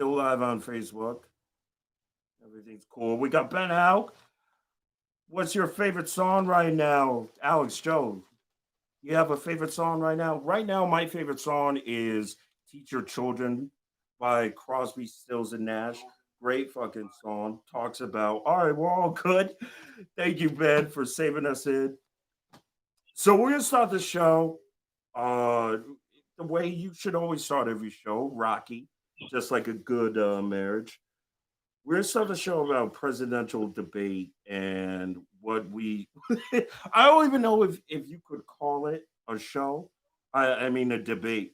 Still live on Facebook. Everything's cool. We got Ben Hauk. What's your favorite song right now? Alex Joe, you have a favorite song right now? Right now, my favorite song is Teach Your Children by Crosby, Stills, and Nash. Great fucking song. Talks about, all right, we're all good. Thank you, Ben, for saving us in. So we're going to start the show uh, the way you should always start every show, Rocky, just like a good marriage. We're going to start the show about presidential debate and what we. I don't even know if you could call it a show. I mean, a debate.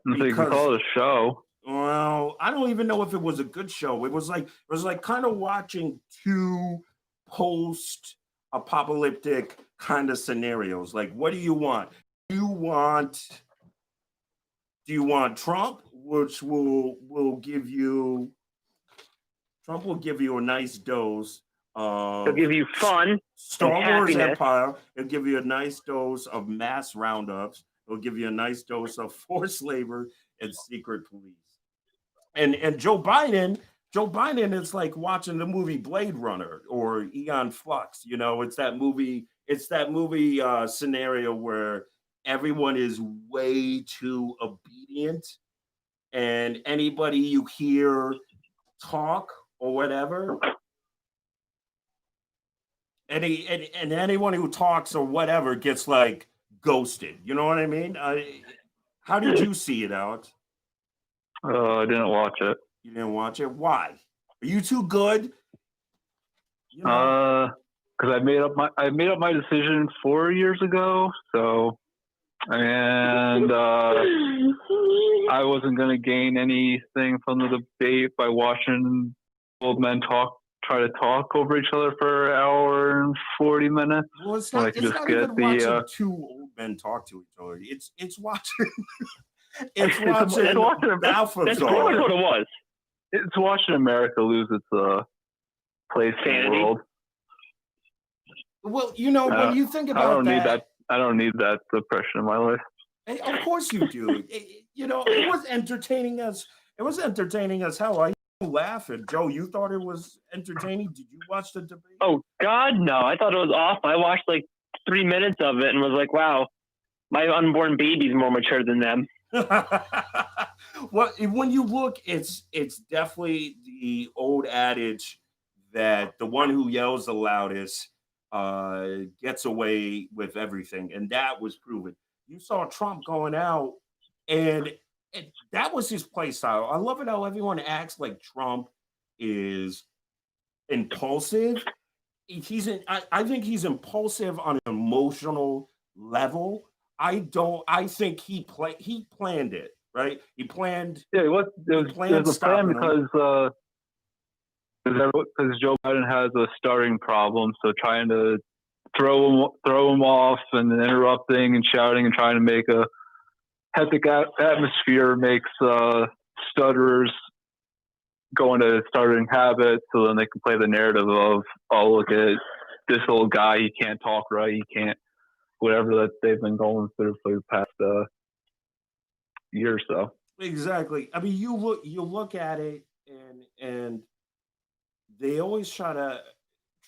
So you can Because, call it a show. well, I don't even know if it was a good show. It was like kind of watching two post apocalyptic kind of scenarios. Like, what do you want? You want do you want Trump, which will give you Trump will give you a nice dose It'll of give you fun and Star Wars happiness. Empire. It'll give you a nice dose of mass roundups. It'll give you a nice dose of forced labor and secret police. And Joe Biden is like watching the movie Blade Runner or Eon Flux. You know, it's that movie scenario where everyone is way too obedient, and anybody you hear talk or whatever, and anyone who talks or whatever gets like ghosted. You know what I mean? How did you see it, Alex? I didn't watch it. You didn't watch it? Why? Are you too good? You know? Because I made up my decision 4 years ago. So, and I wasn't going to gain anything from the debate by watching old men try to talk over each other for an hour and 40 minutes. Well, it's not even watching two old men talk to each other. It's watching it's watching Balthazar. That's probably what it was. It's watching America lose its place in the world. Well, you know, when you think about I don't need that depression in my life. Of course you do. You know, it was entertaining us. It was entertaining as hell. I laughing. Joe, you thought it was entertaining? Did you watch the debate? Oh God, no! I thought it was awful. I watched like 3 minutes of it and was like, "Wow, my unborn baby's more mature than them." Well, when you look, it's definitely the old adage that the one who yells the loudest gets away with everything, and that was proven. You saw Trump going out, and that was his play style. I love it how everyone acts like Trump is impulsive. I think he's impulsive on an emotional level. I don't. I think he planned it, right? He planned. Yeah, it was a plan because Joe Biden has a starting problem. So trying to throw him off and then interrupting and shouting and trying to make a hectic atmosphere makes stutterers go into starting habits, so then they can play the narrative of, oh, look at this old guy, he can't talk right, he can't, whatever that they've been going through for the past year or so. Exactly. I mean, you look at it, and they always try to.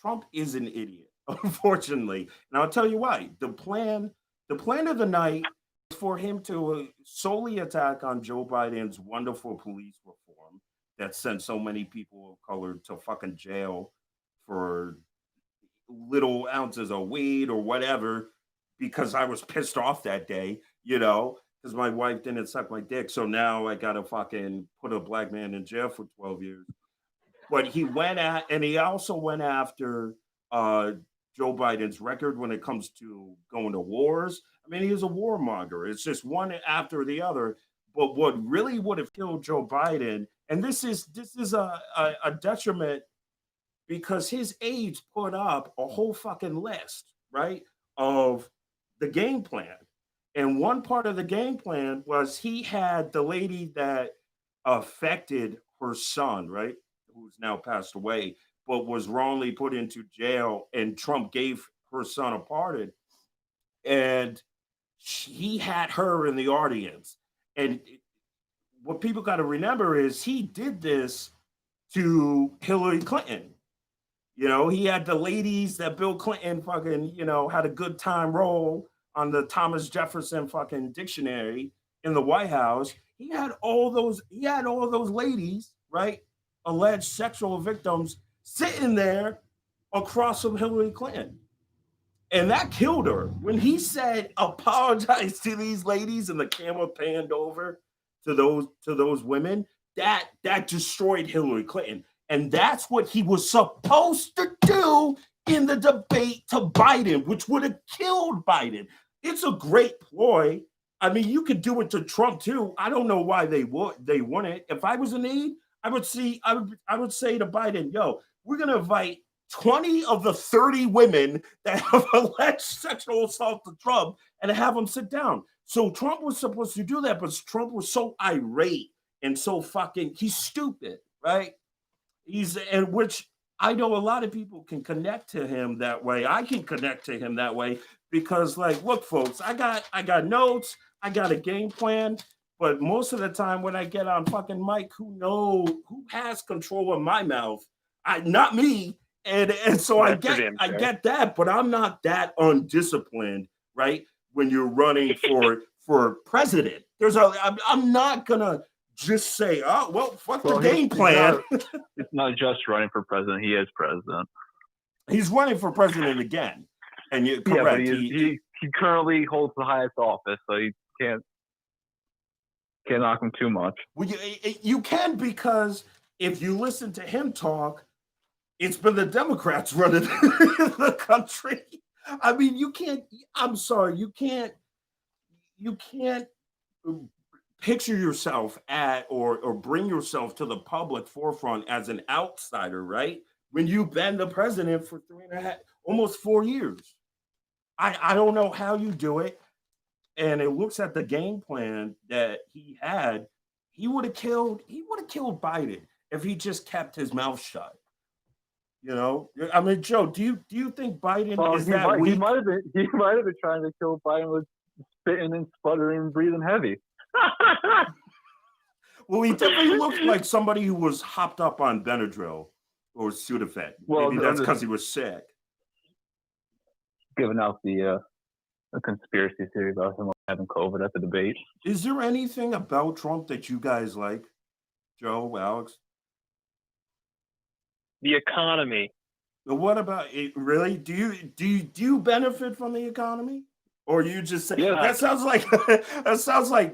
Trump is an idiot, unfortunately, and I'll tell you why. The plan of the night was for him to solely attack on Joe Biden's wonderful police reform that sent so many people of color to fucking jail for little ounces of weed or whatever, because I was pissed off that day, you know, because my wife didn't suck my dick. So now I gotta fucking put a black man in jail for 12 years. But he also went after uh, Joe Biden's record when it comes to going to wars. I mean, he was a warmonger. It's just one after the other. But what really would have killed Joe Biden, and this is a detriment, because his aides put up a whole fucking list, right, of the game plan. And one part of the game plan was he had the lady that affected her son, right, who's now passed away, but was wrongly put into jail, and Trump gave her son a pardon, and he had her in the audience. And what people got to remember is he did this to Hillary Clinton. He had the ladies that Bill Clinton fucking, had a good time roll on the Thomas Jefferson fucking dictionary in the White House. He had all those ladies, right? Alleged sexual victims sitting there across from Hillary Clinton. And that killed her. When he said apologize to these ladies and the camera panned over to those women, that destroyed Hillary Clinton. And that's what he was supposed to do in the debate to Biden, which would have killed Biden. It's a great ploy. I mean, you could do it to Trump too. I don't know why they wouldn't. If I was an aide, I would say to Biden, yo, we're gonna invite 20 of the 30 women that have alleged sexual assault to Trump and have them sit down. So Trump was supposed to do that, but Trump was so irate and so he's stupid, right? And which I know a lot of people can connect to him that way. I can connect to him that way because, like, look, folks, I got notes, I got a game plan, but most of the time when I get on fucking mic, who has control of my mouth? Not me. And so I get that, but I'm not that undisciplined, right? When you're running for president, I'm not gonna just say, oh well, fuck the game plan. It's not just running for president; he is president. He's running for president again, and you're correct. Yeah, but he currently holds the highest office, so you can't knock him too much. Well, you can, because if you listen to him talk, it's been the Democrats running the country. I mean, you can't. I'm sorry, you can't picture yourself at or bring yourself to the public forefront as an outsider, right? When you've been the president for 3.5, almost 4 years. I don't know how you do it. And it looks at the game plan that he had. He would have killed Biden if he just kept his mouth shut. I mean, Joe, do you think Biden is that weak? He might have been trying to kill Biden with spitting and sputtering and breathing heavy. Well, he definitely looked like somebody who was hopped up on Benadryl or Sudafed. Well, maybe that's because he was sick. Giving out the conspiracy theory about him having COVID at the debate. Is there anything about Trump that you guys like, Joe, Alex? The economy. But what about it? Really? Do you benefit from the economy? Or you just say that sounds like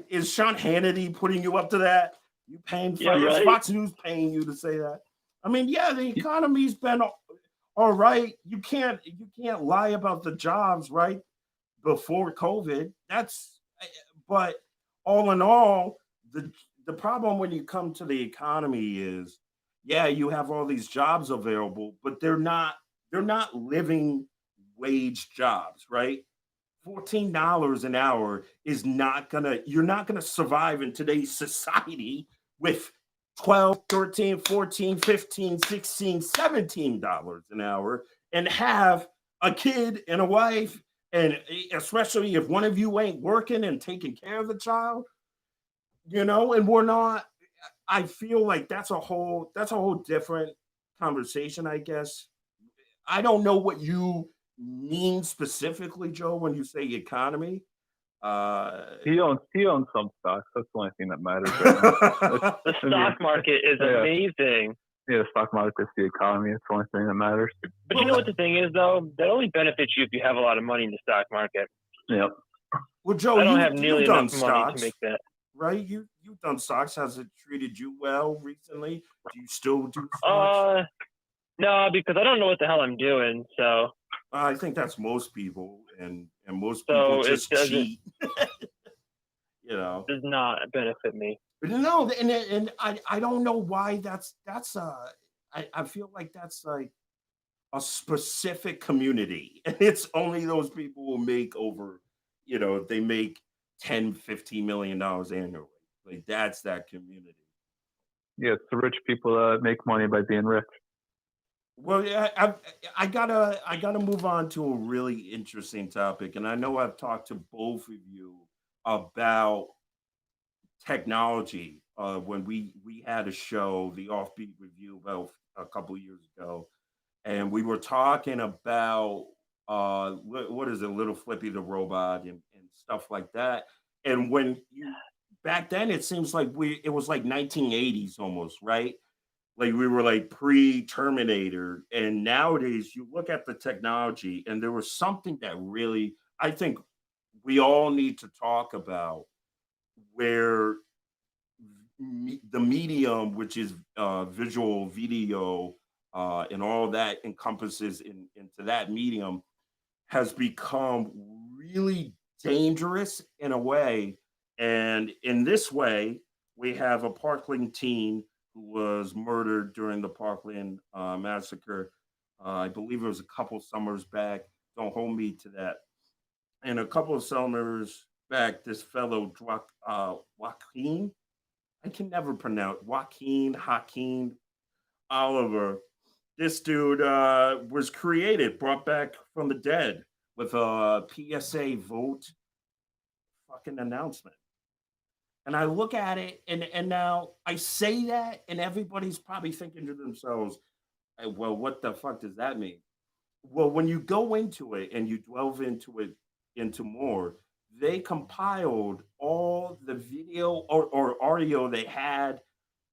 is Sean Hannity putting you up to that? You paying for right. Fox News paying you to say that? I mean, yeah, the economy's been all right. You can't lie about the jobs, right? Before COVID. But all in all, the problem when you come to the economy is, yeah, you have all these jobs available, but they're not living wage jobs, right? $14 an hour is you're not gonna survive in today's society with 12, 13, 14, 15, 16, $17 an hour and have a kid and a wife, and especially if one of you ain't working and taking care of the child, and we're not. I feel like that's a whole different conversation, I guess. I don't know what you mean specifically, Joe, when you say economy. He owns some stocks. That's the only thing that matters right now. The stock market is amazing. Yeah, the stock market is the economy. It's the only thing that matters. But you know what the thing is, though? That only benefits you if you have a lot of money in the stock market. Yep. Well, Joe, I don't have nearly enough stocks, money to make that. Right? You've done stocks. Has it treated you well recently? Do you still do stocks? No, because I don't know what the hell I'm doing. So I think that's most people, and most people just cheat. Does not benefit me. No, and I don't know why that's I feel like that's like a specific community, and it's only those people who make over, they make 10, $15 million annually. Like that's that community. Yeah, it's the rich people that make money by being rich. Well, yeah, I gotta move on to a really interesting topic, and I know I've talked to both of you about technology when we had a show, the Offbeat Review, about a couple years ago, and we were talking about what is it, Little Flippy the robot and stuff like that. And when you back then, it seems like it was like 1980s almost, right? Like we were like pre-Terminator, and nowadays you look at the technology, and there was something that really I think we all need to talk about where the medium, which is visual video, and all that encompasses into that medium, has become really dangerous in a way. And in this way, we have a Parkland teen who was murdered during the Parkland massacre. I believe it was a couple summers back. Don't hold me to that. And a couple of summers back, this fellow, Joaquin, I can never pronounce Hakeem Oliver. This dude was created, brought back from the dead with a PSA vote fucking announcement. And I look at it, and now I say that, and everybody's probably thinking to themselves, "Hey, well, what the fuck does that mean?" Well, when you go into it and you delve into it into more, they compiled all the video or audio they had,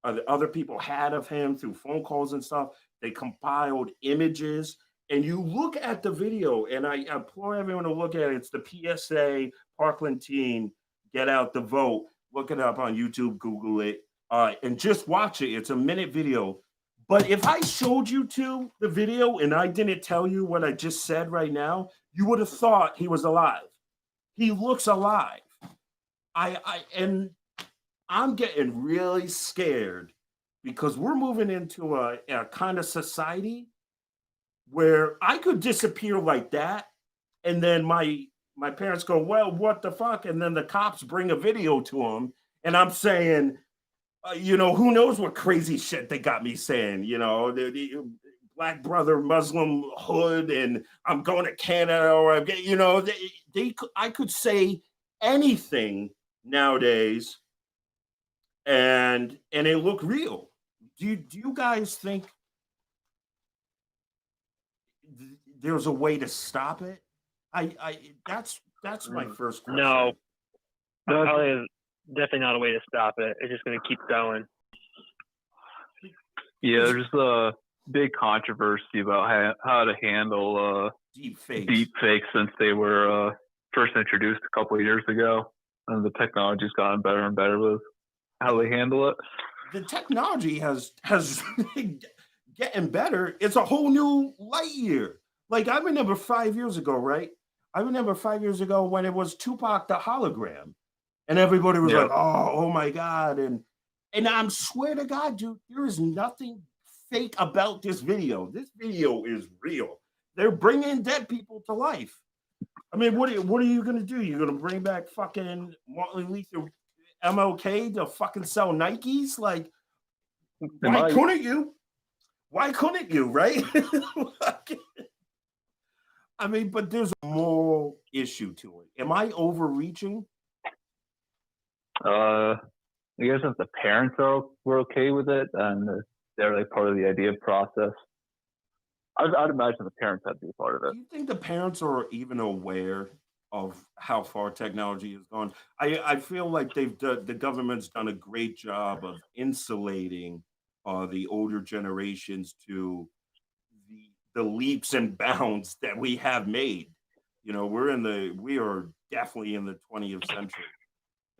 the other people had of him through phone calls and stuff. They compiled images, and you look at the video, and I implore everyone to look at it. It's the PSA Parkland team, get out the vote. Look it up on YouTube, Google it, and just watch it. It's a minute video. But if I showed you to the video and I didn't tell you what I just said right now, you would have thought he was alive. He looks alive. And I'm getting really scared because we're moving into a kind of society where I could disappear like that, and then my parents go, "Well, what the fuck?" And then the cops bring a video to them, and I'm saying, who knows what crazy shit they got me saying? The black brother Muslim hood, and I'm going to Canada, or I'm getting, I could say anything nowadays, and it look real. Do you guys think there's a way to stop it? I that's my first question. No, probably is definitely not a way to stop it. It's just going to keep going. Yeah, there's a big controversy about how to handle Deep fakes. deep fakes since they were first introduced a couple of years ago, and the technology's gotten better and better with how they handle it. The technology has getting better. It's a whole new light year. Like I remember 5 years ago, right? I remember 5 years ago when it was Tupac the hologram, and everybody was Yeah. like, "Oh my god!" And I'm swear to God, dude, there is nothing fake about this video. This video is real. They're bringing dead people to life. I mean, what are you gonna do? You're gonna bring back fucking Martin Luther MLK to fucking sell Nikes? Like, why couldn't you? Why couldn't you? Right? I mean, but there's a moral issue to it. Am I overreaching? I guess if the parents were okay with it and they're like part of the idea process, I'd imagine the parents have to be part of it. Do you think the parents are even aware of how far technology has gone? I feel like the government's done a great job of insulating the older generations to the leaps and bounds that we have made. We are definitely in the 20th century,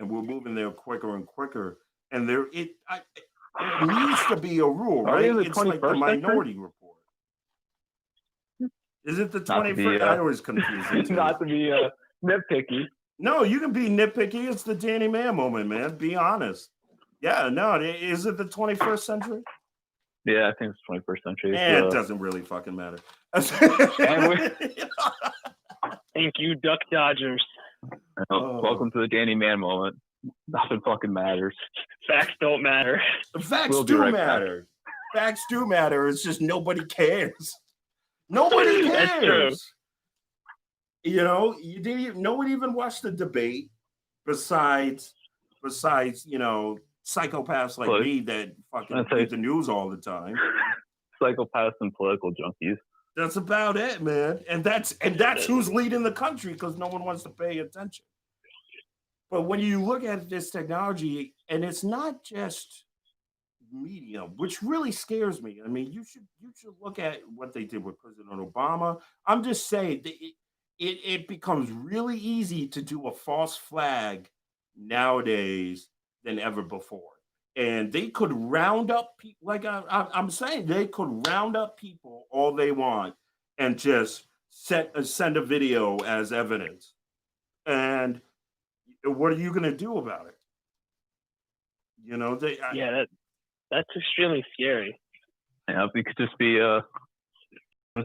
and we're moving there quicker and quicker. And there needs to be a rule, Are we right? in the It's like the 21st century? Minority Report. Is it the Not to be, 21st? I always confuse it too. not to be nitpicky. No, you can be nitpicky. It's the Danny Mann moment, man. Be honest. Yeah, no, is it the 21st century? Yeah, I think it's 21st century. It doesn't really fucking matter. Thank you, Duck Dodgers. Welcome to the Danny Mann moment. Nothing fucking matters. Facts don't matter. Facts We'll be do right matter. Facts do matter. It's just nobody cares. Nobody That's true. cares. No one even watched the debate besides psychopaths like But me that fucking I'd say read the news all the time. psychopaths and political junkies. That's about it, man. And that's who's leading the country because no one wants to pay attention. But when you look at this technology, and it's not just media, which really scares me. I mean, you should look at what they did with President Obama. I'm just saying that it becomes really easy to do a false flag nowadays than ever before. And they could round up people, like I'm saying, they could round up people all they want and just send a video as evidence. And what are you going to do about it? You know, Yeah, that's extremely scary. Yeah, we could just be doing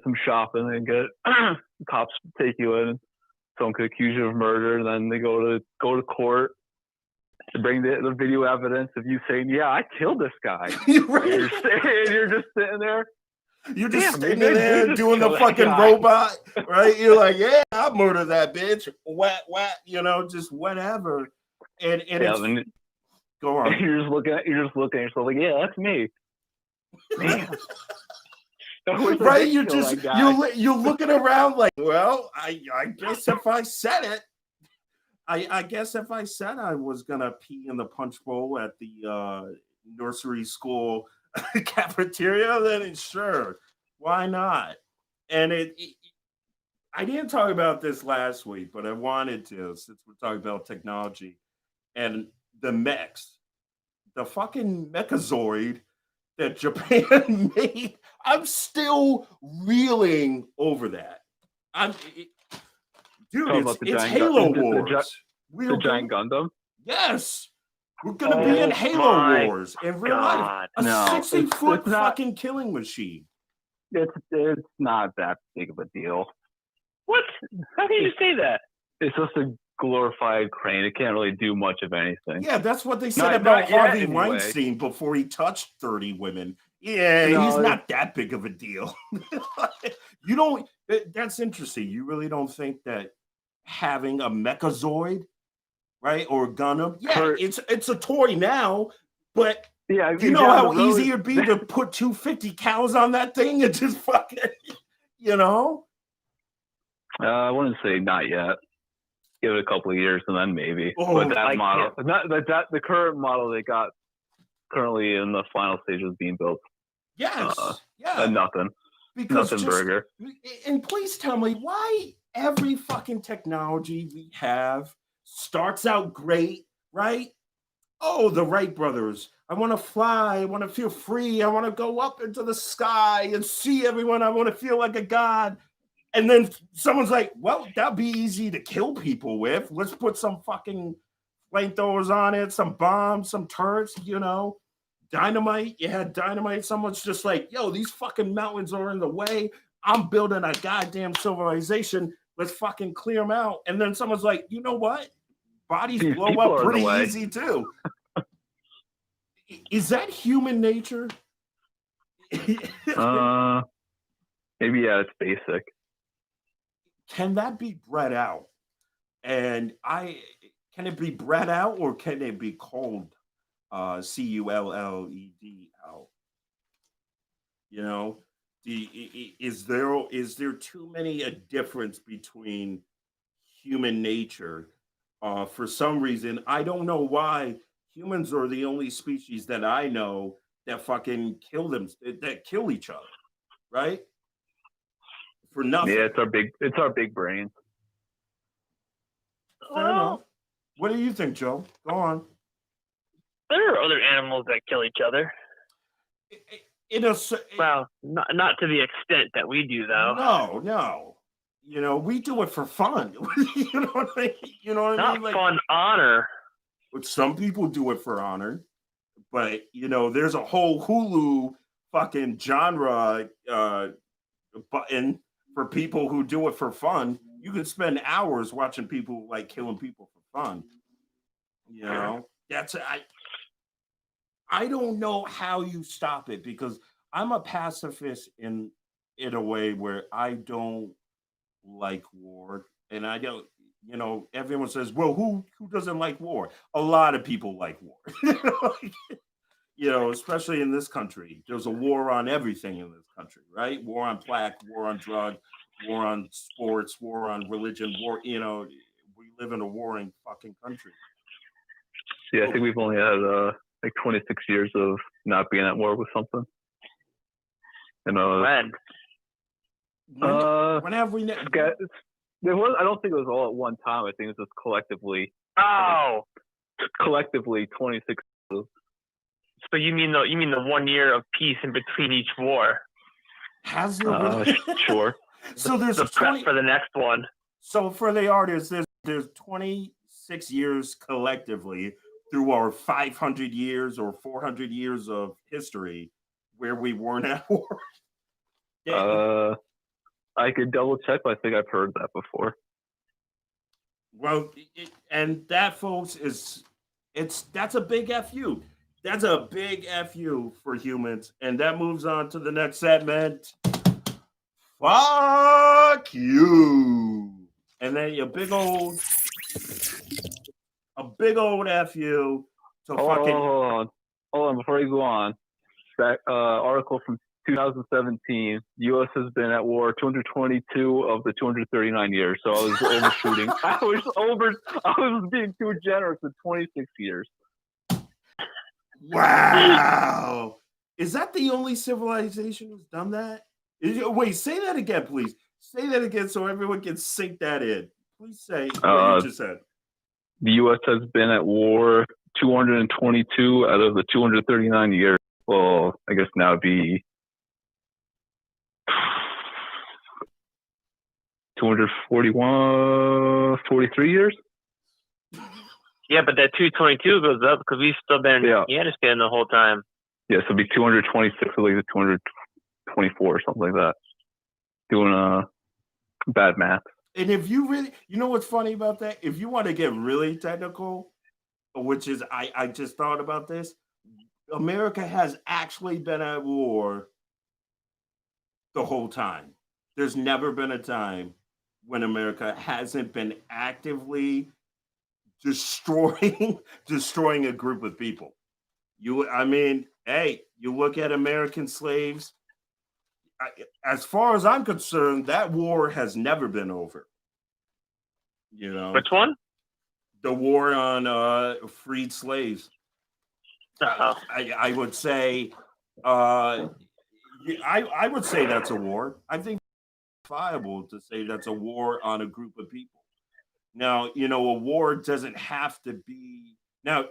some shopping and get the cops take you in. Someone could accuse you of murder, and then they go to court to bring the video evidence of you saying, "Yeah, I killed this guy." You're just sitting there. You're just Damn, standing they there just doing the killed that fucking guy. robot, right? You're like, yeah, I murdered that bitch. Whack, whack, just whatever. And Yeah, it's go on. you're just looking at yourself like, yeah, that's me. Man. Right? You're looking around like, well, I guess if I said it, I guess if I said I was gonna pee in the punch bowl at the nursery school cafeteria, then sure, why not? And I didn't talk about this last week, but I wanted to since we're talking about technology and the mechs, the fucking Mechazoid that Japan made. I'm still reeling over that. Dude, Talking about the it's giant Halo the Wars. the giant Gundam. Yes. We're gonna be in Halo Wars in real life. A 60-foot fucking killing machine. It's not that big of a deal. What? How can you say that? It's just a glorified crane. It can't really do much of anything. Yeah, that's what they said about Harvey Weinstein before he touched 30 women. Yeah, he's not that big of a deal. You don't. That's interesting. You really don't think that having a Mechazoid, right, or Gundam, it's a toy now, but yeah, you know how easy it'd be to put 250 cows on that thing and just fucking, I wouldn't say not yet. Give it a couple of years and then maybe. But that model, the current model they got currently in the final stage of being built. Yes, nothing. Because nothing burger. And please tell me why every fucking technology we have starts out great, right? Oh, the Wright brothers. I want to fly. I want to feel free. I want to go up into the sky and see everyone. I want to feel like a god. And then someone's like, well, that'd be easy to kill people with. Let's put some fucking flamethrowers on it, some bombs, some turrets, dynamite. Yeah, dynamite. Someone's just like, yo, these fucking mountains are in the way. I'm building a goddamn civilization. Let's fucking clear them out. And then someone's like, you know what? Bodies blow up pretty easy too. Is that human nature? Maybe, it's basic. Can that be bred out? And can it be bred out or can it be culled? CULLED out. Is there too many a difference between human nature? For some reason, I don't know why humans are the only species that I know that fucking that kill each other, right? For nothing. Yeah, it's our big brains. Fair enough. What do you think, Joe? Go on. There are other animals that kill each other. Well, not to the extent that we do, though. No. We do it for fun. You know what I mean? Not fun, honor. But some people do it for honor. But there's a whole Hulu fucking genre button for people who do it for fun. You could spend hours watching people like killing people for fun. That's I don't know how you stop it because I'm a pacifist in a way where I don't like war and I don't everyone says, well, who doesn't like war? A lot of people like war. Like, especially in this country. There's a war on everything in this country, right? War on plaque, war on drug, war on sports, war on religion, we live in a warring fucking country. Yeah, I So think we've only had like 26 years of not being at war with something. And when have we there was, I don't think it was all at one time. I think it was just collectively. Oh, Collectively 26. so you mean the 1 year of peace in between each war? has there really? Sure. So there's The prep 20 for the next one. So for the artists, there's 26 years collectively through our 500 years or 400 years of history where we weren't at war. Yeah. I could double check, but I think I've heard that before. Well, and that, folks, that's a big fu. That's a big fu for humans, and that moves on to the next segment. Fuck you, and then a big old fu to fucking. Hold on, before you go on. That article from 2017, U.S. has been at war 222 of the 239 years. So I was overshooting. I was being too generous with 26 years. Wow. Is that the only civilization who's done that? Wait, say that again, please. Say that again so everyone can sink that in. Please say what you just said. The U.S. has been at war 222 out of the 239 years. Well, I guess now it'd be 43 years. Yeah, but that 222 goes up because we've still been in Afghanistan the whole time. Yeah, so it'd be 226 or like 224 or something like that. Doing bad math. And if you really, what's funny about that? If you want to get really technical, which is, I just thought about this, America has actually been at war the whole time. There's never been a time when America hasn't been actively destroying a group of people. You look at American slaves. As far as I'm concerned, that war has never been over. Which one? The war on freed slaves. I would say, I would say that's a war. I think it's viable to say that's a war on a group of people. Now, a war doesn't have to be. Now,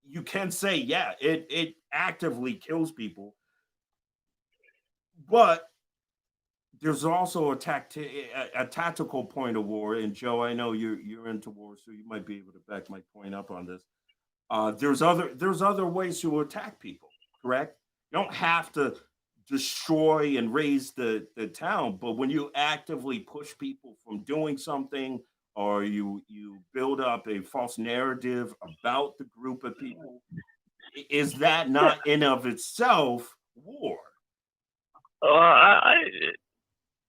you can say, yeah, it actively kills people, but there's also a tactical point of war. And Joe, I know you're into war, so you might be able to back my point up on this. There's other ways to attack people. Correct? You don't have to destroy and raise the town, but when you actively push people from doing something, or you build up a false narrative about the group of people, is that not in of itself war? I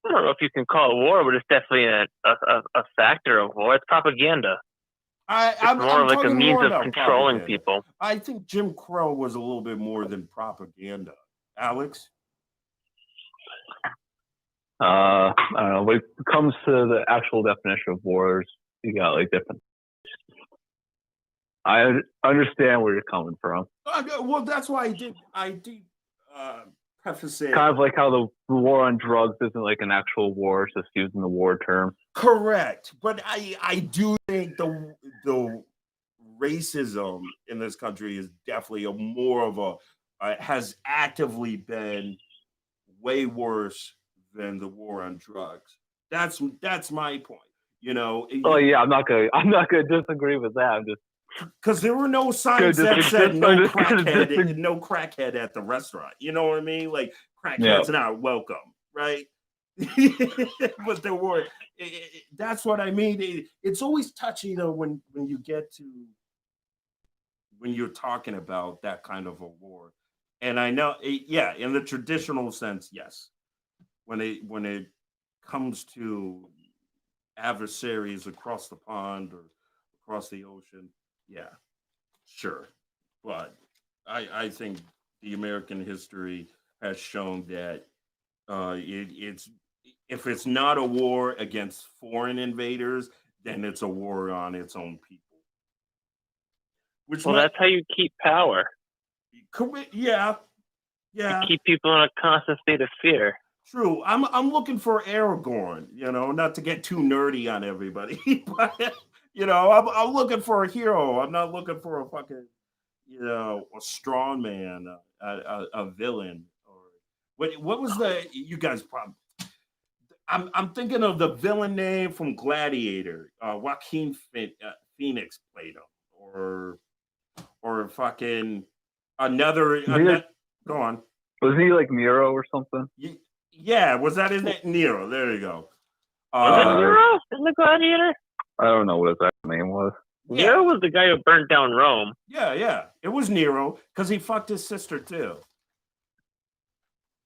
don't know if you can call it war, but it's definitely a factor of war. It's propaganda. I'm more like a means of controlling propaganda. people. I think Jim Crow was a little bit more than propaganda. Alex? I don't know. When it comes to the actual definition of wars, you got like different. I understand where you're coming from. Well, that's why I did preface it. Kind of like how the war on drugs isn't like an actual war, it's just using the war term. Correct, but I do think the racism in this country is definitely more of a has actively been way worse than the war on drugs. That's my point. Oh yeah, I'm not gonna disagree with that. I'm just because there were no signs that said no crackhead at the restaurant. You know what I mean? Like crackheads not welcome, right? But there were. That's what I mean. It's always touchy though when you get to when you're talking about that kind of a war. And I know, in the traditional sense, yes. When it comes to adversaries across the pond or across the ocean. Yeah, sure. But I think the American history has shown that it's if it's not a war against foreign invaders, then it's a war on its own people. Which Well, might that's how you keep power. yeah, You yeah, keep people in a constant state of fear. true. I'm looking for Aragorn, not to get too nerdy on everybody, but I'm looking for a hero. I'm not looking for a fucking a strong man, a villain, or what was the you guys probably I'm thinking of the villain name from Gladiator. Phoenix played him, or fucking Was he like, Go on. was he like Nero or something? Yeah, was that his name? Nero. There you go. Was it Uh, Nero in the Gladiator? I don't know what his actual name was. Nero Yeah, was the guy who burnt down Rome. yeah. It was Nero because he fucked his sister too.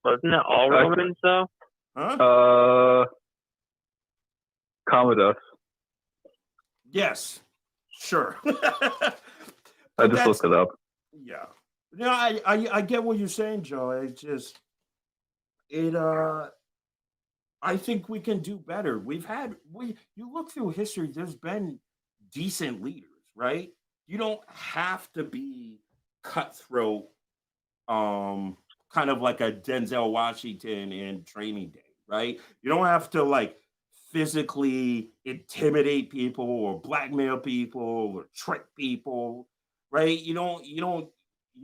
Wasn't that all Uh, Romans though? Huh? Commodus. Yes, sure. I But just that's looked it up. yeah. I get what you're saying, Joe. It's just it I think we can do better. We you look through history, there's been decent leaders, right? You don't have to be cutthroat, kind of like a Denzel Washington in Training Day, right? You don't have to like physically intimidate people or blackmail people or trick people, right? You don't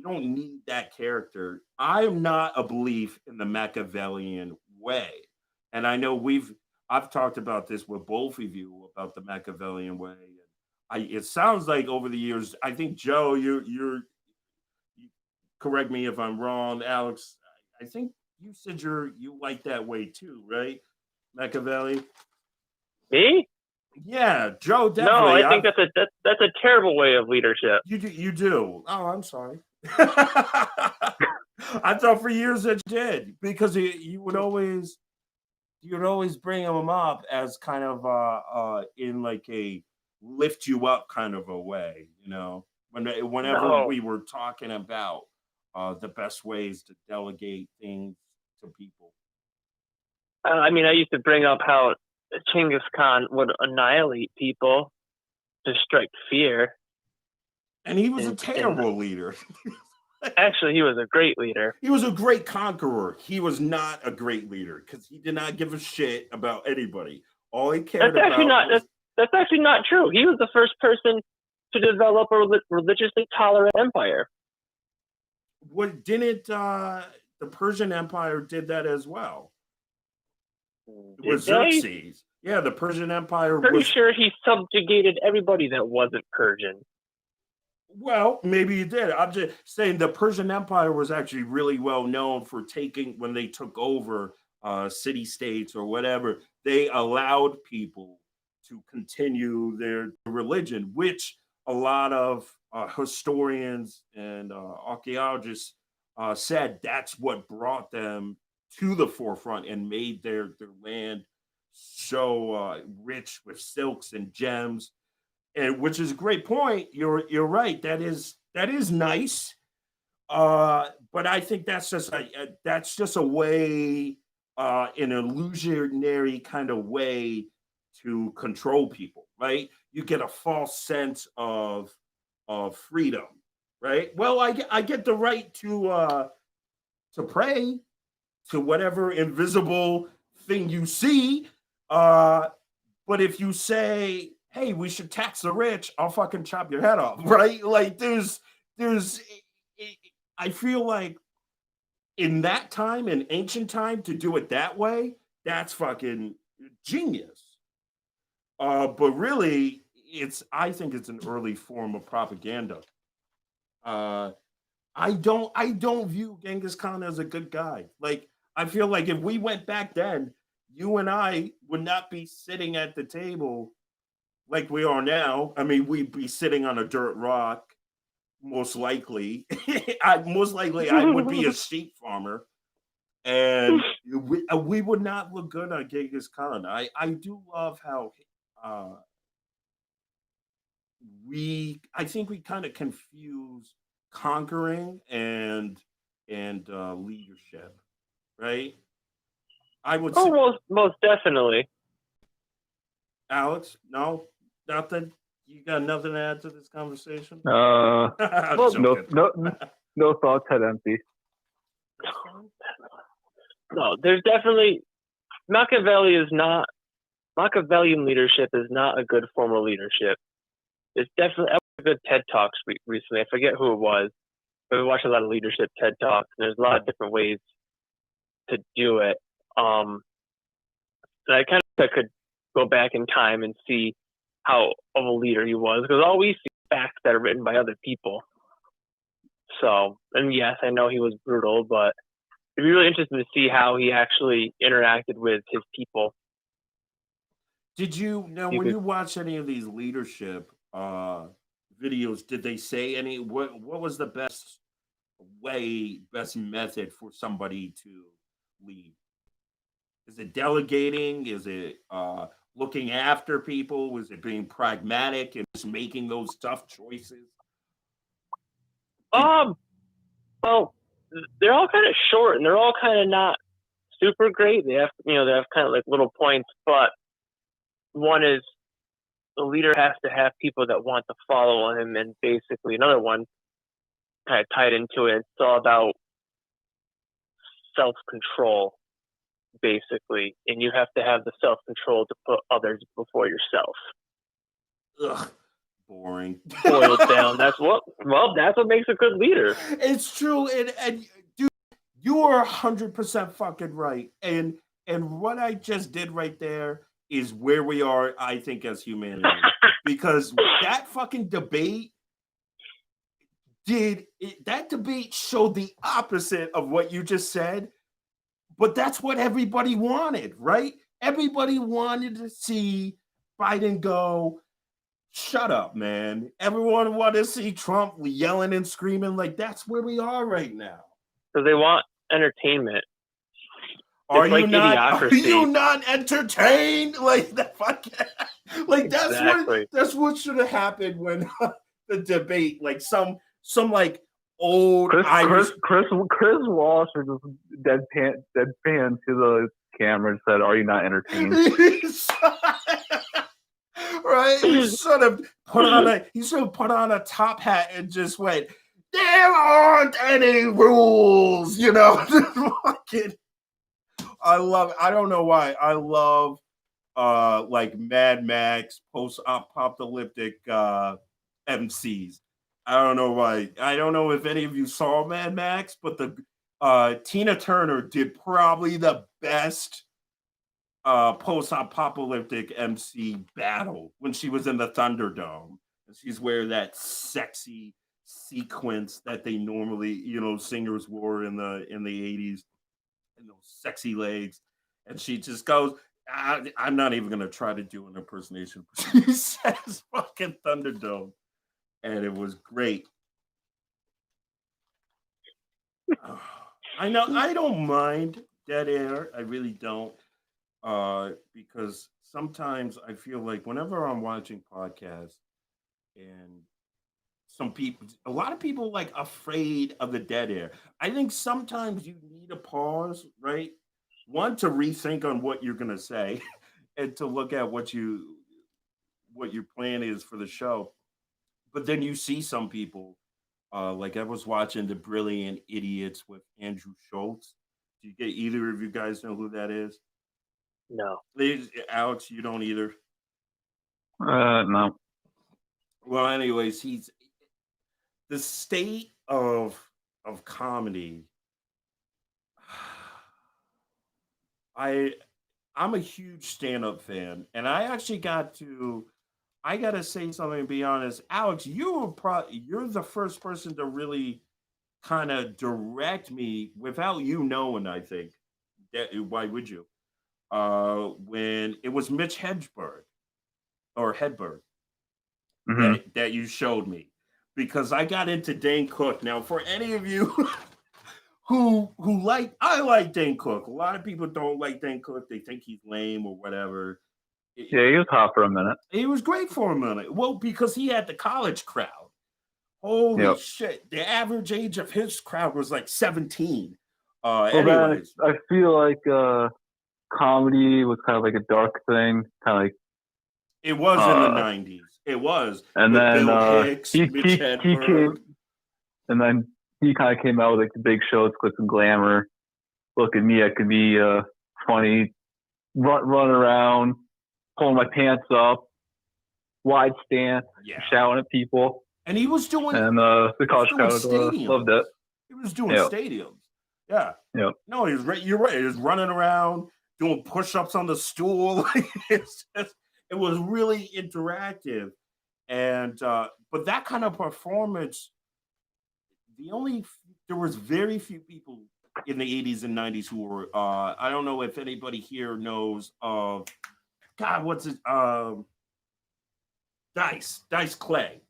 need that character. I'm not a belief in the Machiavellian way. And I know I've talked about this with both of you about the Machiavellian way. It sounds like over the years, I think Joe, you correct me if I'm wrong, Alex. I think you said you like that way too, right? Machiavelli. Me? Yeah, Joe, No, definitely. I think that's a terrible way of leadership. You do. Oh, I'm sorry. I thought for years that you did because you would always bring him up as kind of in like a lift you up kind of a way, whenever No. we were talking about the best ways to delegate things to people. I mean, I used to bring up how Genghis Khan would annihilate people to strike fear. And he was a And terrible leader. actually, he was a great leader. He was a great conqueror. He was not a great leader because he did not give a shit about anybody. All he cared That's actually about not was that's actually not true. He was the first person to develop a religiously tolerant empire. what didn't the Persian Empire did that as well. It Did was they? Xerxes. Yeah, the Persian Empire Pretty was sure he subjugated everybody that wasn't Persian. well, maybe he did. I'm just saying the Persian Empire was actually really well known for taking when they took over city states or whatever, they allowed people to continue their religion, which a lot of historians and archaeologists said that's what brought them to the forefront and made their land so rich with silks and gems, and which is a great point. You're right. That is nice. But I think that's just a way, an illusionary kind of way to control people, right? You get a false sense of freedom, right? Well, I get the right to pray to whatever invisible thing you see. Uh, but if you say, "Hey, we should tax the rich," I'll fucking chop your head off, right? Like there's I feel like in that time, in ancient time, to do it that way, that's fucking genius. But really, I think it's an early form of propaganda. Uh, I don't view Genghis Khan as a good guy. Like I feel like if we went back then, you and I would not be sitting at the table like we are now. I mean, we'd be sitting on a dirt rock, most likely. I would be a sheep farmer, and we would not look good on Genghis Khan. I do love how uh, I think we kind of confuse conquering and leadership, right? I would Oh, say, most definitely. Alex, no, nothing. You got nothing to add to this conversation? I'm Well, no, joking. no, no thoughts, head empty. That's fine. no, there's definitely Machiavellian leadership is not a good form of leadership. It's definitely I watched a good TED talks recently. I forget who it was, but we watched a lot of leadership TED talks, and there's a lot of different ways to do it. And I kind of could go back in time and see how of a leader he was, because all we see is facts that are written by other people. So, and yes, I know he was brutal, but it'd be really interesting to see how he actually interacted with his people. Did you now You when could, you watch any of these leadership videos, did they say any what was the best method for somebody to lead? Is it delegating? Is it looking after people? Is it being pragmatic and just making those tough choices? Did, um, well, they're all kind of short and they're all kind of not super great. They have kind of like little points, but one is the leader has to have people that want to follow him, and basically another one kind of tied into it. It's all about self control, basically, and you have to have the self control to put others before yourself. ugh, boring. Boiled down, that's what makes a good leader. It's true, and dude, you are 100% fucking right. And what I just did right there is where we are, I think, as humanity, because that fucking debate that debate showed the opposite of what you just said, but that's what everybody wanted, right? Everybody wanted to see Biden go, shut up, man. Everyone wanted to see Trump yelling and screaming. Like, that's where we are right now. Because they want entertainment. Are It's you like not are you idiocracy. not entertained? Like that fucking like Exactly. that's what should have happened when the debate, like some like old Irish Chris Walsh was just deadpan to the camera and said, "Are you not entertained?" right? He should have put on a top hat and just went, there aren't any rules, you know. Fucking, I love it. I don't know why. I love like Mad Max post apocalyptic MCs. I don't know why. I don't know if any of you saw Mad Max, but the Tina Turner did probably the best post-apocalyptic MC battle when she was in the Thunderdome. And she's wearing that sexy sequence that they normally, singers wore in the 80s, and those sexy legs. And she just goes, I'm not even gonna try to do an impersonation. She says fucking Thunderdome. And it was great. I know I don't mind dead air. I really don't. Because sometimes I feel like whenever I'm watching podcasts and a lot of people like afraid of the dead air. I think sometimes you need a pause, right? One to rethink on what you're gonna say, and to look at what your plan is for the show. But then you see some people, like I was watching The Brilliant Idiots with Andrew Schultz. Do you get either of you guys know who that is? No. Alex, you don't either. No. Well, anyways, he's the state of comedy. I I'm a huge stand-up fan, and I gotta say something and be honest. Alex, you're the first person to really kind of direct me without you knowing, I think. Why would you? When it was Mitch Hedberg Hmm. that you showed me, because I got into Dane Cook. Now, for any of you I like Dane Cook. A lot of people don't like Dane Cook. They think he's lame or whatever. Yeah, he was hot for a minute. He was great for a minute. Well, because he had the college crowd. Holy Yep. shit. The average age of his crowd was like 17. Well, Anyways. then I feel like comedy was kind of like a dark thing, kind of like. It was in the 90s. It was. And With then Bill Hicks, he Mitch Hedberg. came, and then he kind of came out with like the big shows, Glitz and Glamour. Look at me, I could be funny, run around, pulling my pants up, wide stance, shouting at people. And he was doing, and the college crowd loved it. He was doing stadiums. Yeah. Yep. No, he was right. You're right. He was running around, doing push-ups on the stool. It was really interactive. And but that kind of performance, there was very few people in the 80s and 90s who were I don't know if anybody here knows of what's it Dice Clay.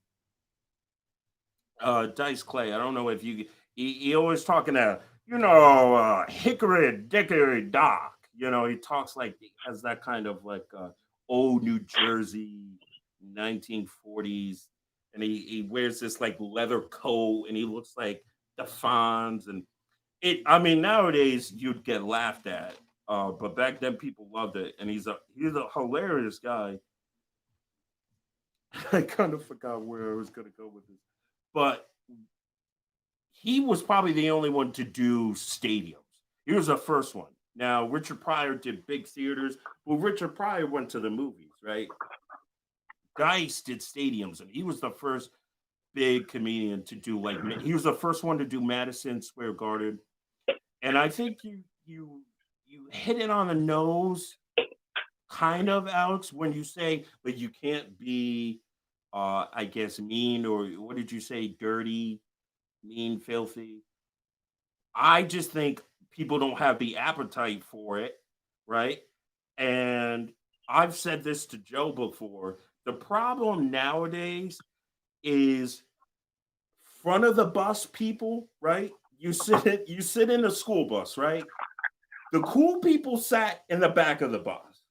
Dice Clay. I don't know if he always talking to Hickory Dickory Dock. He talks like he has that kind of like old New Jersey 1940s, and he wears this like leather coat, and he looks like the Fonz. And nowadays you'd get laughed at, but back then people loved it, and he's a hilarious guy. I kind of forgot where I was going to go with this, but he was probably the only one to do stadiums. He was the first one. Now, Richard Pryor did big theaters. Well, Richard Pryor went to the movies, right? Dice did stadiums, and he was the first big comedian to do he was the first one to do Madison Square Garden. And I think you hit it on the nose, kind of, Alex, when you say, but you can't be, I guess, mean, or what did you say, dirty, mean, filthy. I just think people don't have the appetite for it, right? And I've said this to Joe before. The problem nowadays is front of the bus people, right? You sit in a school bus, right? The cool people sat in the back of the bus.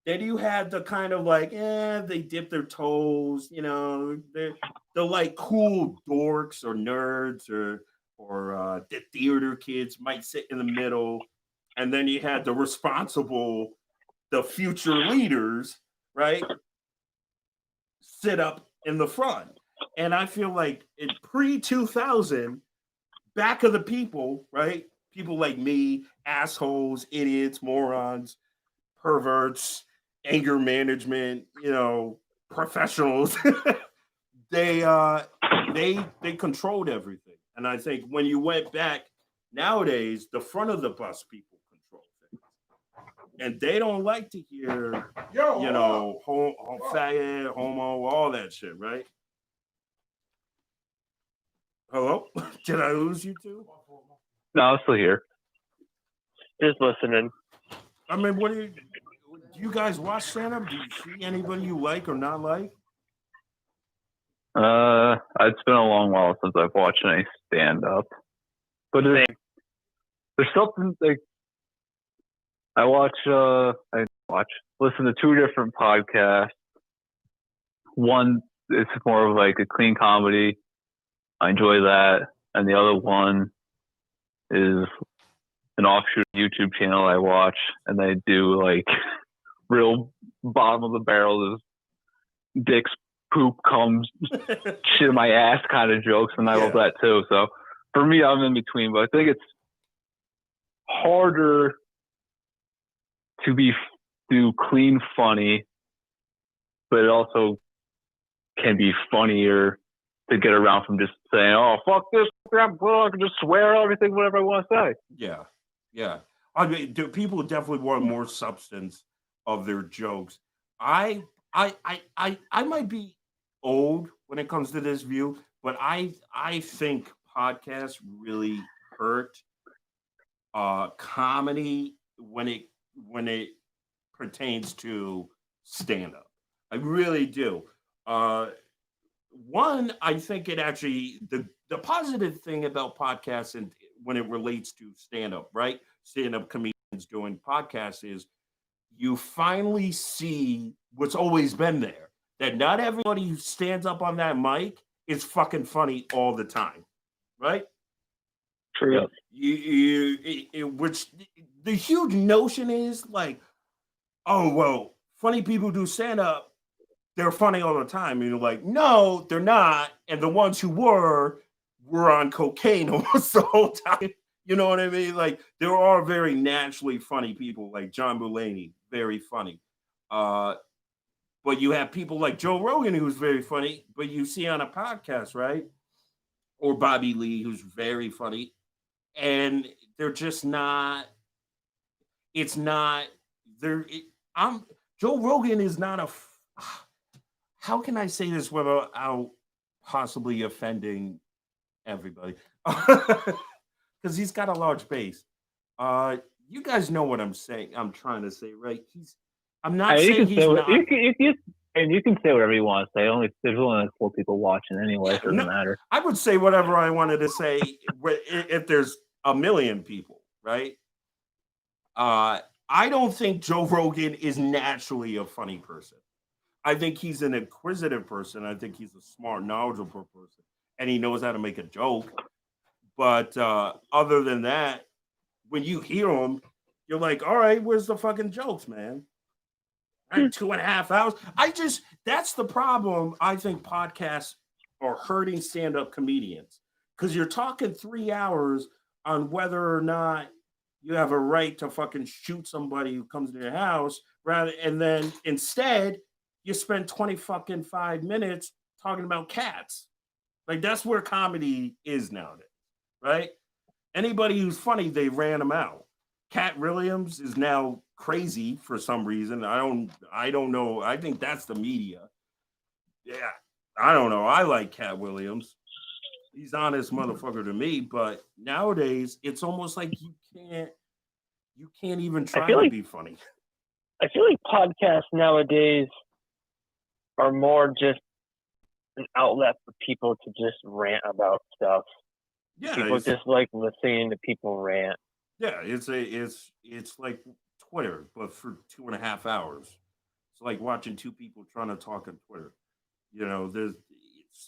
Then you had the kind of like, they dip their toes, they're like cool dorks or nerds or the theater kids might sit in the middle. And then you had the future leaders, right? Sit up in the front. And I feel like in pre-2000, back of the people, right? People like me, assholes, idiots, morons, perverts, anger management, professionals. they controlled everything. And I think when you went back nowadays, the front of the bus people control things. And they don't like to hear, faggot, homo, all that shit, right? Hello? Did I lose you two? No, I'm still here. Just listening. What do you guys watch stand-up? Do you see anybody you like or not like? It's been a long while since I've watched any stand-up. But there's something like I listen to two different podcasts. One, it's more of like a clean comedy. I enjoy that. And the other one is an offshoot YouTube channel I watch, and they do like real bottom of the barrel, dick's poop comes shit in my ass kind of jokes, and I love that too. So for me, I'm in between, but I think it's harder to do clean funny, but it also can be funnier to get around from just saying, "Oh, fuck this, I can just swear everything, whatever I want to say." Yeah. People definitely want more substance of their jokes. I might be old when it comes to this view, but I think podcasts really hurt comedy when it pertains to stand-up. I really do. One, I think it actually the positive thing about podcasts and when it relates to stand-up, right? Stand-up comedians doing podcasts is you finally see what's always been there. That not everybody who stands up on that mic is fucking funny all the time, right? True. Which the huge notion is like, oh well, funny people do stand up, they're funny all the time. And you're like, no, they're not. And the ones who were on cocaine almost the whole time. You know what I mean? Like there are very naturally funny people, like John Mulaney, very funny. But you have people like Joe Rogan, who's very funny, but you see on a podcast, right? Or Bobby Lee, who's very funny, and they're just not. It's not. They're. I'm Joe Rogan is not a. How can I say this without possibly offending everybody? Because he's got a large base. You guys know what I'm saying. I'm trying to say, right? I'm not saying he's not. You can say whatever you want to say. There's only like 4 people watching anyway. It doesn't matter. I would say whatever I wanted to say if there's a million people, right? I don't think Joe Rogan is naturally a funny person. I think he's an inquisitive person. I think he's a smart, knowledgeable person, and he knows how to make a joke. But other than that, when you hear him, you're like, all right, where's the fucking jokes, man? Right, 2.5 hours. That's the problem. I think podcasts are hurting stand-up comedians because you're talking 3 hours on whether or not you have a right to fucking shoot somebody who comes to your house, and then instead you spend 5 minutes talking about cats. Like that's where comedy is nowadays, right? Anybody who's funny, they ran them out. Cat Williams is now crazy for some reason. I don't know. I think that's the media. Yeah, I don't know. I like Cat Williams. He's honest motherfucker to me, but nowadays it's almost like you can't even try to be funny. I feel like podcasts nowadays are more just an outlet for people to just rant about stuff. Yeah, people just like listening to people rant. Yeah, it's like Twitter, but for 2.5 hours. It's like watching 2 people trying to talk on Twitter. You know,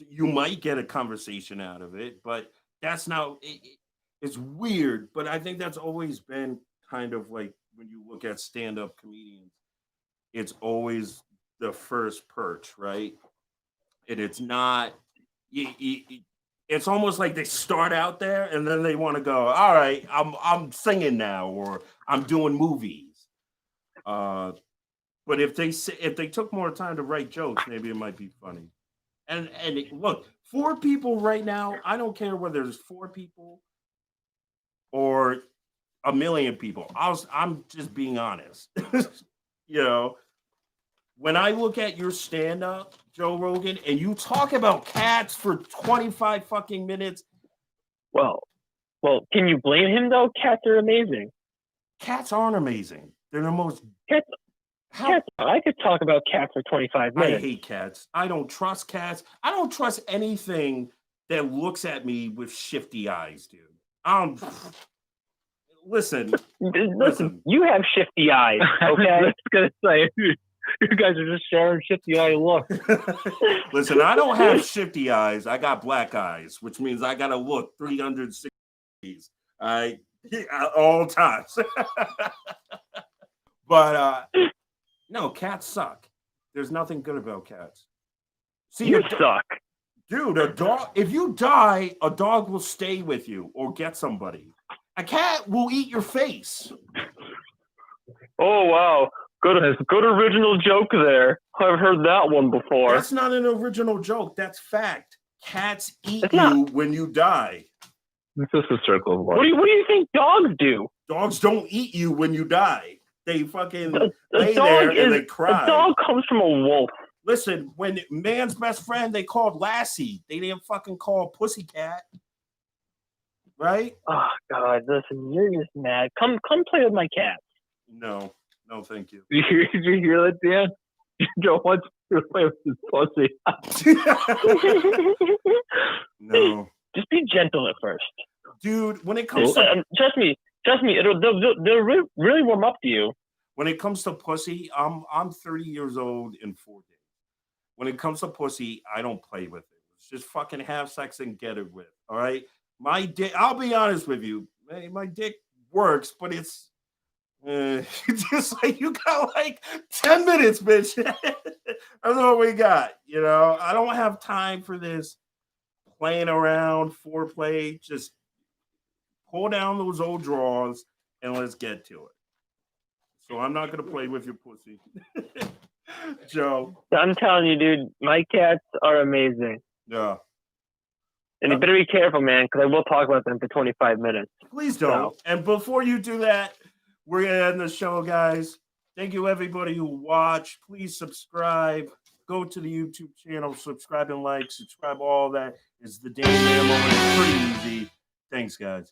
you might get a conversation out of it, but that's not. It's weird, but I think that's always been kind of like when you look at stand-up comedians, it's always the first perch, right? And it's not. It's almost like they start out there and then they want to go, all right, I'm singing now or I'm doing movies. But if they took more time to write jokes, maybe it might be funny. And look, 4 people right now, I don't care whether there's 4 people or a million people. I'm just being honest. You know, when I look at your stand-up, Joe Rogan, and you talk about cats for 25 fucking minutes. Well, can you blame him though? Cats are amazing. Cats aren't amazing. They're the most cats. I could talk about cats for 25 minutes. I hate cats. I don't trust cats. I don't trust anything that looks at me with shifty eyes, dude. Listen. You have shifty eyes, okay? I was gonna say, you guys are just sharing shifty eye look. Listen, I don't have shifty eyes. I got black eyes, which means I gotta look 360 degrees. All times. But no, cats suck. There's nothing good about cats. See, you suck. Dude, a dog, if you die, a dog will stay with you or get somebody. A cat will eat your face. Oh, wow. Good original joke there. I've heard that one before. That's not an original joke. That's fact. Cats eat you when you die. It's just a circle of life. What do you think dogs do? Dogs don't eat you when you die. They fucking lay there and they cry. A dog comes from a wolf. Listen, when man's best friend, they called Lassie. They didn't fucking call Pussycat. Right? Oh, God. Listen, you're just mad. Come play with my cat. No, thank you. Did you hear that, Dan? Joe wants to play with his pussy. No. Just be gentle at first. Dude, when it comes to... Trust me, they'll really warm up to you. When it comes to pussy, I'm 30 years old in 4 days. When it comes to pussy, I don't play with it. It's just fucking have sex and get it with. All right. My dick, I'll be honest with you. My dick works, but it's just like you got like 10 minutes, bitch. That's all we got. I don't have time for this playing around, foreplay. Just pull down those old drawers and let's get to it. So I'm not going to play with your pussy. Joe. I'm telling you, dude, my cats are amazing. Yeah. And you better be careful, man, because I will talk about them for 25 minutes. Please don't. So. And before you do that, we're going to end the show, guys. Thank you, everybody who watched. Please subscribe. Go to the YouTube channel. Subscribe and like. Subscribe. All that is the damn ammo. It's pretty easy. Thanks, guys.